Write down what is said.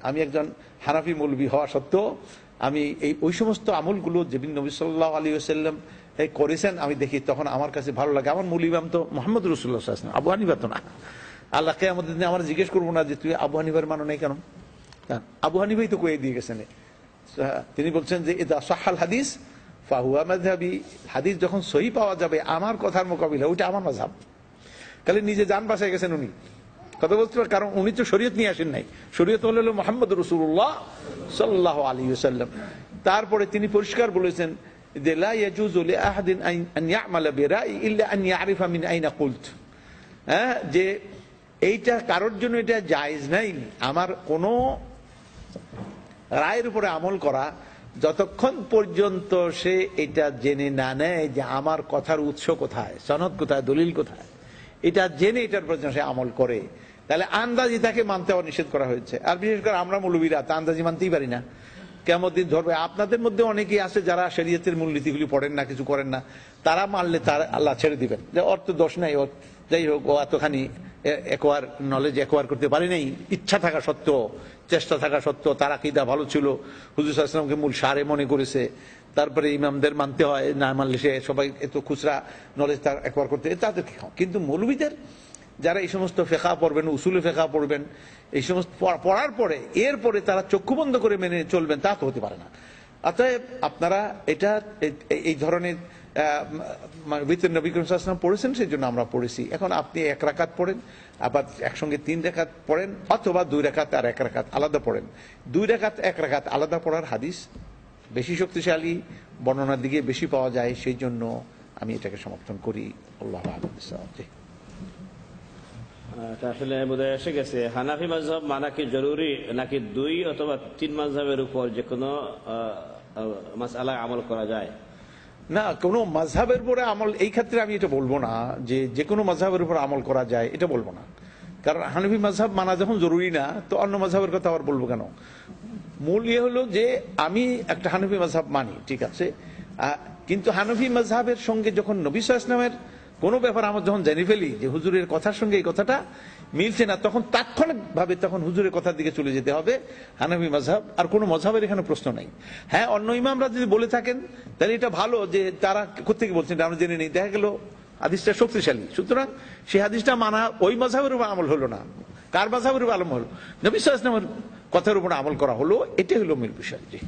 আমি একজন হানাফি মৌলবী হওয়া সত্ত্বেও আমি ওই সমস্ত আমলগুলো যে নবী সাল্লাল্লাহু আলাইহি ওয়াসাল্লাম করেছেন আমি দেখি, তখন আমার কাছে ভালো লাগে। আমার মূল ইমাম তো মুহাম্মদ রাসূলুল্লাহ সাল্লাল্লাহু আলাইহি ওয়াসাল্লাম, আবু হানিফা তো না। আল্লাহ কিয়ামতের দিনে আমরা জিজ্ঞেস করবো না যে তুই আবু হানিফার মানো নাই কেন? আবু হানিফাই তো কয়ে দিয়ে গেছেন। তিনি বলছেন যে ইদা সাহাল হাদিস ফাহুয়া মাযহাবি, হাদিস যখন সহি পাওয়া যাবে আমার কথার মোকাবিলা, ওইটা আমার মাযহাব। তাহলে নিজে জান বাঁচায় গেছেন উনি, কথা বলতে পারেন, কারণ উনি তো শরীয়ত নিয়ে আসেন নাই। শরীয়ত হলো মুহাম্মদ রাসূলুল্লাহ সাল্লাল্লাহু আলাইহি ওয়াসাল্লাম। তারপরে তিনি পরিষ্কার বলেছেন যে লা ইয়াজুজু লিআহাদিন আন ইয়া'মালা বিরাই ইল্লা আন ইয়ারিফা মিন আইনা কুলত, যে এইটা কারোর জন্য এটা জায়েজ নাই আমার কোনো রায়ের উপরে আমল করা যতক্ষণ পর্যন্ত সে এটা জেনে না নেয় যে আমার কথার উৎস কোথায়, সনদ কোথায়, দলিল কোথায়, এটা জেনে এটার প্রতি সে আমল করে, তাহলে আন্দাজি তাকে মানতে নিষেধ করা হয়েছে। আর বিশেষ করে আমরা মৌলবীরা তা আন্দাজি মানতেই পারি না, কেমন দিন ধরবে। আপনাদের মধ্যে অনেকেই আছে যারা শরীয়তের মূলনীতিগুলি পড়েন না, কিছু করেন না, তারা মানলে তার আল্লাহ ছেড়ে দিবেন, যে ওর তো দোষ নাই, ওর যাই হোক ও এতখানি একোয়ার নলেজ একোয়ার করতে পারি নাই, ইচ্ছা থাকা সত্ত্বেও, চেষ্টা থাকা সত্ত্বেও তার আকীদা ভালো ছিল, হুজুর সাল্লাল্লাহু আলাইহি ওয়াসাল্লামকে মূল সারে মনে করেছে, তারপরে ইমামদের মানতে হয়, না মানলে সে সবাই এত খুচরা নলেজ তার একোয়ার করতে, তাদের কি। কিন্তু মৌলবীদের যারা এই সমস্ত ফেকা পড়বেন, উসুলে ফেকা পড়বেন, এই সমস্ত পড়ার পরে এরপরে তারা চক্ষু বন্ধ করে মেনে চলবেন, তা তো হতে পারে না। অতএব আপনারা এটা এই ধরনের বিতর নবী করিম সাল্লাল্লাহু আলাইহি ওয়াসাল্লাম পড়েছেন, সেই জন্য আমরা পড়েছি। এখন আপনি 1 রাকাত পড়েন, আবার একসঙ্গে 3 রাকাত পড়েন, অথবা 2 রাকাত আর 1 রাকাত আলাদা পড়েন। 2 রাকাত 1 রাকাত আলাদা পড়ার হাদিস বেশি শক্তিশালী, বর্ণনার দিকে বেশি পাওয়া যায়, সেই জন্য আমি এটাকে সমর্থন করি। আল্লাহু আ'লাম। এটা আসলে বোধহয় এসে গেছে, হানাফি মাযহাব মানা কি জরুরি নাকি 2 অথবা 3 মাযহাবের উপর যে কোনো মাসআলায় আমল করা যায়? না, কোনো মাযহাবের উপরে আমল, এই ক্ষেত্রে আমি এটা বলবো না যে কোনো মাযহাবের উপর আমল করা যায়, এটা বলবো না। কারণ হানাফি মাযহাব মানা যখন জরুরি না, তো অন্য মাযহাবের কথা আবার বলবো কেন? মূল হলো যে আমি একটা হানাফি মাযহাব মানি, ঠিক আছে, কিন্তু হানাফি মাযহাবের সঙ্গে যখন নবী সাল্লাল্লাহু আলাইহি ওয়াসাল্লামের কোনো ব্যাপার আমরা যখন জেনে ফেলি যে হুজুরের কথার সঙ্গে এই কথাটা মিলছে না, তখন তাৎক্ষণিকভাবে তখন হুজুরের কথার দিকে চলে যেতে হবে। হানাফি মাযহাব আর কোনো মাযহাবের এখানে প্রশ্ন নাই। হ্যাঁ, অন্য ইমামরা যদি বলে থাকেন তাহলে এটা ভালো যে তারা কোত্থেকে বলছেন আমরা জেনে নেই, দেখা গেল হাদিসটা শক্তিশালী, সুতরাং সেই হাদিসটা মানা ওই মাযহাবের উপর আমল হলো না, কার মাযহাবের উপর আমল হলো? নবী সাল্লাল্লাহু আলাইহি ওয়াসাল্লামের কথার উপর আমল করা হলো, এটাই হলো মূল বিষয়। জি।